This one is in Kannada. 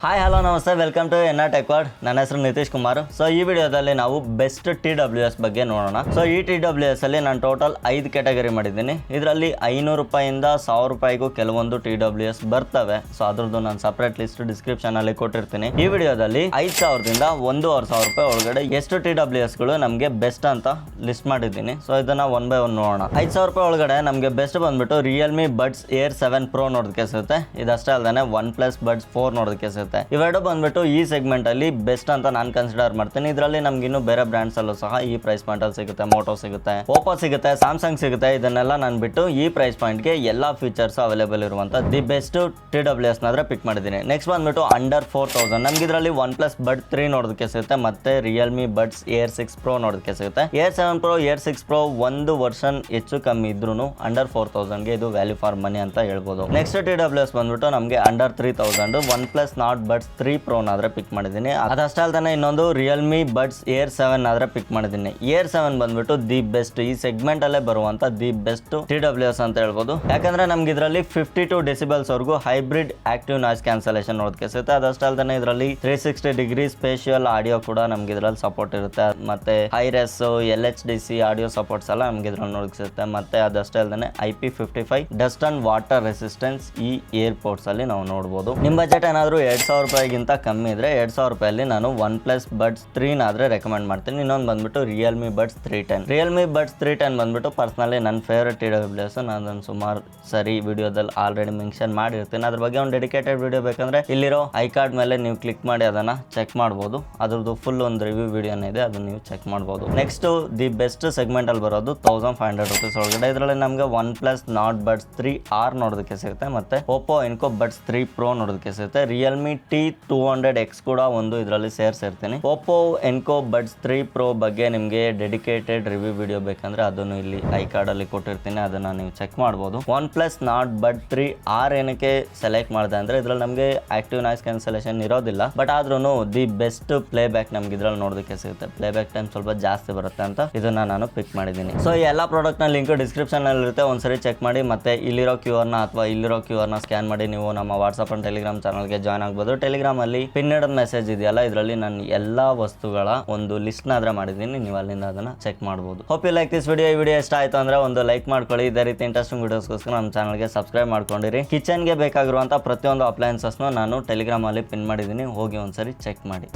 ಹಾಯ್ ಹಲೋ ನಮಸ್ತೆ, welcome to NR tech world. ನನ್ನ ಹೆಸರು ನಿತೀಶ್ ಕುಮಾರ್. ಸೊ ಈ ವಿಡಿಯೋದಲ್ಲಿ ನಾವು ಬೆಸ್ಟ್ TWS ಬಗ್ಗೆ ನೋಡೋಣ. ಸೊ ಈ TWS ಅಲ್ಲಿ ನಾನು ಟೋಟಲ್ 5 ಕ್ಯಾಟಗರಿ ಮಾಡಿದ್ದೀನಿ. ಇದರಲ್ಲಿ 500 ರೂಪಾಯಿಂದ 1000 ರೂಪಾಯಿಗೂ ಕೆಲವೊಂದು TWS ಬರ್ತವೆ. ಸೊ ಅದ್ರದ್ದು ನಾನು ಸಪ್ರೇಟ್ ಲಿಸ್ಟ್ ಡಿಸ್ಕ್ರಿಪ್ಷನ್ ಅಲ್ಲಿ ಕೊಟ್ಟಿರ್ತೀನಿ. ಈ ವಿಡಿಯೋದಲ್ಲಿ 5000ದಿಂದ 1500 ರೂಪಾಯಿ ಒಳಗಡೆ ಎಷ್ಟು TWSಗಳು ನಮಗೆ ಬೆಸ್ಟ್ ಅಂತ ಲಿಸ್ಟ್ ಮಾಡಿದ್ದೀನಿ. ಸೊ ಇದನ್ನ ಒನ್ ಬೈ ಒನ್ ನೋಡೋಣ. 5000 ರೂಪಾಯಿ ಒಳಗಡೆ ನಮಗೆ ಬೆಸ್ಟ್ ಬಂದ್ಬಿಟ್ಟು ರಿಯಲ್ಮಿ ಬಡ್ಸ್ ಏರ್ 7 Pro ನೋಡೋದಕ್ಕೆ ಸಿಗುತ್ತೆ. ಇದಷ್ಟೇ ಅಲ್ಲದೆ OnePlus Buds 4 ನೋಡೋದಕ್ಕೆ ಸಿಗುತ್ತೆ. ಇವೆರಡು ಬಂದ್ಬಿಟ್ಟು ಈ ಸೆಗ್ಮೆಂಟ್ ಅಲ್ಲಿ ಬೆಸ್ಟ್ ಅಂತ ನಾನು ಕನ್ಸಿಡರ್ ಮಾಡ್ತೀನಿ. ಇದರಲ್ಲಿ ನಮ್ಗೆ ಇನ್ನು ಬೇರೆ ಬ್ರಾಂಡ್ಸ್ ಅಲ್ಲೂ ಸಹ ಈ ಪ್ರೈಸ್ ಪಾಯಿಂಟ್ ಅಲ್ಲಿ ಸಿಗುತ್ತೆ. ಮೋಟೋ ಸಿಗುತ್ತೆ, ಓಪೋ ಸಿಗುತ್ತೆ, ಸ್ಯಾಮ್ಸಂಗ್ ಸಿಗುತ್ತೆ. ಇದನ್ನೆಲ್ಲ ನಾನು ಬಿಟ್ಟು ಈ ಪ್ರೈಸ್ ಪಾಯಿಂಟ್ ಗೆ ಎಲ್ಲಾ ಫೀಚರ್ಸ್ ಅವೈಲೇಬಲ್ ಇರುವಂತ ದಿ ಬೆಸ್ಟ್ TWS ನಾದ್ರೆ ಪಿಕ್ ಮಾಡಿದ್ದೀನಿ. ನೆಕ್ಸ್ಟ್ ಬಂದ್ಬಿಟ್ಟು ಅಂಡರ್ 4000 ನಮ್ಗೆ ಇದರಲ್ಲಿ OnePlus Bud 3 ನೋಡೋದಕ್ಕೆ ಸಿಗುತ್ತೆ, ಮತ್ತೆ ರಿಯಲ್ಮಿ ಬಡ್ಸ್ ಏರ್ 6 Pro ನೋಡೋದಕ್ಕೆ ಸಿಗುತ್ತೆ. ಏರ್ 7 Pro, ಏರ್ 6 Pro ಒಂದು ವರ್ಷನ್ ಹೆಚ್ಚು ಕಮ್ಮಿ ಇದ್ರೂ ಅಂಡರ್ 4000 ಗೆ ಇದು ವ್ಯಾಲ್ಯೂ ಫಾರ್ ಮನಿ ಅಂತ ಹೇಳ್ಬೋದು. ನೆಕ್ಸ್ಟ್ TWS ಬಂದ್ಬಿಟ್ಟು ನಮಗೆ under 3000 OnePlus Nord Buds 3 Pro ನಾದ್ರೆ ಪಿಕ್ ಮಾಡಿದ್ದೀನಿ. ಅದಷ್ಟೇ ಅಲ್ತಾನೆ ಇನ್ನೊಂದು ರಿಯಲ್ಮಿ ಬಡ್ಸ್ ಏರ್ 7 ಆದ್ರೆ ಪಿಕ್ ಮಾಡಿದ್ದೀನಿ. ಏರ್ 7 ಬಂದ್ಬಿಟ್ಟು ದಿ ಬೆಸ್ಟ್, ಈ ಸೆಗ್ಮೆಂಟ್ ಅಲ್ಲೇ ಬರುವಂತ ದಿ ಬೆಸ್ಟ್ TWS ಅಂತ ಹೇಳ್ಬೋದು. ಯಾಕಂದ್ರೆ ನಮ್ಗೆ ಇದರಲ್ಲಿ 52 ಡೆಸಿಬಲ್ಸ್ ವರೆಗೂ ಹೈಬ್ರಿಡ್ ಆಕ್ಟಿವ್ ನಾಯ್ಸ್ ಕ್ಯಾನ್ಸಲೇಷನ್ ನೋಡೋದಕ್ಕೆ ಸಿಗುತ್ತೆ. ಅದಷ್ಟೇ ಅಲ್ತಾನೆ ಇದರಲ್ಲಿ 360 ಡಿಗ್ರಿ ಸ್ಪೇಷಿಯಲ್ ಆಡಿಯೋ ಕೂಡ ನಮ್ಗೆ ಇದರಲ್ಲಿ ಸಪೋರ್ಟ್ ಇರುತ್ತೆ. ಮತ್ತೆ ಹೈರೆಸ್ LHDC ಆಡಿಯೋ ಸಪೋರ್ಟ್ಸ್ ಎಲ್ಲ ನಮ್ಗೆ ಇದ್ರಲ್ಲಿ ನೋಡೋದಕ್ಕೆ ಸಿಗುತ್ತೆ. ಮತ್ತೆ ಅದಷ್ಟೇ ಅಲ್ತಾನೆ IP55 dust and water resistance ಈ ಏರ್ಪೋರ್ಟ್ಸ್ ಅಲ್ಲಿ ನಾವು ನೋಡಬಹುದು. ನಿಮ್ ಬಜೆಟ್ ಏನಾದ್ರು 2000 ರೂಪಾಯಿಗಿಂತ ಕಮ್ಮಿ ಇದ್ರೆ 2000 ರೂಪಾಯಲ್ಲಿ ನಾನು OnePlus Buds 3 ನಾದ್ರೆ ರೆಕಮೆಂಡ್ ಮಾಡ್ತೀನಿ. ಇನ್ನೊಂದು ಬಂದ್ಬಿಟ್ಟು ರಿಯಲ್ಮಿ ಬಡ್ಸ್ 310. ರಿಯಲ್ಮಿ ಬಡ್ಸ್ 310 ಬಂದ್ಬಿಟ್ಟು ಪರ್ಸನಲಿ ನನ್ನ ಫೇವ್ರೆಟ್ TWS. ನಾನು ಸುಮಾರು ಸರಿ ವಿಡಿಯೋದಲ್ಲಿ ಆಲ್ರೆಡಿ ಮೆನ್ಷನ್ ಮಾಡಿರ್ತೀನಿ. ಅದ್ರ ಬಗ್ಗೆ ಒಂದು ಡೆಡಿಕೇಟೆಡ್ ವಿಡಿಯೋ ಬೇಕಂದ್ರೆ ಇಲ್ಲಿರೋ ಐ ಕಾರ್ಡ್ ಮೇಲೆ ನೀವು ಕ್ಲಿಕ್ ಮಾಡಿ ಅದನ್ನ ಚೆಕ್ ಮಾಡ್ಬೋದು. ಅದ್ರದ್ದು ಫುಲ್ ಒಂದು ರಿವ್ಯೂ ವಿಡಿಯೋನೇ ಇದೆ, ಅದನ್ನ ನೀವು ಚೆಕ್ ಮಾಡ್ಬೋದು. ನೆಕ್ಸ್ಟ್ ದಿ ಬೆಸ್ಟ್ ಸೆಗ್ಮೆಂಟ್ ಅಲ್ಲಿ ಬರೋದು 1500 ರೂಪೀಸ್ ಒಳಗಡೆ. ಇದರಲ್ಲಿ ನಮಗೆ OnePlus Nord Buds 3R ನೋಡೋದಕ್ಕೆ ಸಿಗುತ್ತೆ, ಮತ್ತೆ Oppo Enco Buds 3 Pro ನೋಡೋದಕ್ಕೆ ಸಿಗುತ್ತೆ. ರಿಯಲ್ಮಿ T200X ಕೂಡ ಒಂದು ಇದರಲ್ಲಿ ಸೇರಿಸಿರ್ತೀನಿ. Oppo Enco Buds 3 Pro ಬಗ್ಗೆ ನಿಮಗೆ ಡೆಡಿಕೇಟೆಡ್ ರಿವ್ಯೂ ವಿಡಿಯೋ ಬೇಕಂದ್ರೆ ಅದನ್ನು ಇಲ್ಲಿ ಐ ಕಾರ್ಡ್ ಅಲ್ಲಿ ಕೊಟ್ಟಿರ್ತೀನಿ, ಅದನ್ನ ನೀವು ಚೆಕ್ ಮಾಡ್ಬೋದು. OnePlus Nord Bud 3R ಏನಕ್ಕೆ ಸೆಲೆಕ್ಟ್ ಮಾಡಿದೆ ಅಂದ್ರೆ ಇದ್ರಲ್ಲಿ ನಮಗೆ ಆಕ್ಟಿವ್ ನಾಯ್ಸ್ ಕ್ಯಾನ್ಸಲೇಷನ್ ಇರೋದಿಲ್ಲ, ಬಟ್ ಆದ್ರೂ ದಿ ಬೆಸ್ಟ್ ಪ್ಲೇ ಬ್ಯಾಕ್ ನಮ್ಗೆ ಇದ್ರಲ್ಲಿ ನೋಡೋದಕ್ಕೆ ಸಿಗುತ್ತೆ. ಪ್ಲೇ ಬ್ಯಾಕ್ ಟೈಮ್ ಸ್ವಲ್ಪ ಜಾಸ್ತಿ ಬರುತ್ತೆ ಅಂತ ಇದನ್ನ ನಾನು ಪಿಕ್ ಮಾಡಿದ್ದೀನಿ. ಸೊ ಈ ಎಲ್ಲ ಪ್ರಾಡಕ್ಟ್ ನ ಲಿಂಕ್ ಡಿಸ್ಕ್ರಿಪ್ಷನ್ ಅಲ್ಲಿ ಇರುತ್ತೆ, ಒಂದ್ಸರಿ ಚೆಕ್ ಮಾಡಿ. ಮತ್ತೆ ಇಲ್ಲಿರೋ QR ನ ಅಥವಾ ಇಲ್ಲಿರೋ QR ನ ಸ್ಕ್ಯಾನ್ ಮಾಡಿ ನೀವು ನಮ್ಮ ವಾಟ್ಸ್ಆಪ್ ಅಂಡ್ ಟೆಲಿಗ್ರಾಮ್ ಚಾನಲ್ಗೆ ಜಾಯ್ನ್ ಆಗ್ಬೋದು. ಟೆಲಿಗ್ರಾಮ್ ಅಲ್ಲಿ ಪಿನ್ನೆಡ್ ಮೆಸೇಜ್ ಇದೆಯಲ್ಲ, ಇದರಲ್ಲಿ ನಾನು ಎಲ್ಲಾ ವಸ್ತುಗಳ ಒಂದು ಲಿಸ್ಟ್ ನಾದ್ರೆ ಮಾಡಿದ್ದೀನಿ, ನೀವು ಅಲ್ಲಿಂದ ಅದನ್ನ ಚೆಕ್ ಮಾಡಬಹುದು. Hope you like this video. ಈ ವಿಡಿಯೋ ಇಷ್ಟ ಆಯ್ತು ಅಂದ್ರೆ ಒಂದು ಲೈಕ್ ಮಾಡ್ಕೊಳ್ಳಿ. ಇದೇ ರೀತಿ ಇಂಟ್ರೆಸ್ಟಿಂಗ್ ವಿಡಿಯೋಸ್ಗೋಸ್ಕರ ನಮ್ಮ ಚಾನಲ್ಗೆ ಸಬ್ಸ್ಕ್ರೈಬ್ ಮಾಡ್ಕೊಂಡಿರಿ. ಕಿಚನ್ಗೆ ಬೇಕಾಗಿರುವಂಥ ಪ್ರತಿಯೊಂದು ಅಪ್ಲಯನ್ಸಸ್ನು ನಾನು ಟೆಲಿಗ್ರಾಮ್ ಅಲ್ಲಿ ಪಿನ್ ಮಾಡಿದ್ದೀನಿ, ಹೋಗಿ ಒಂದ್ಸರಿ ಚೆಕ್ ಮಾಡಿ.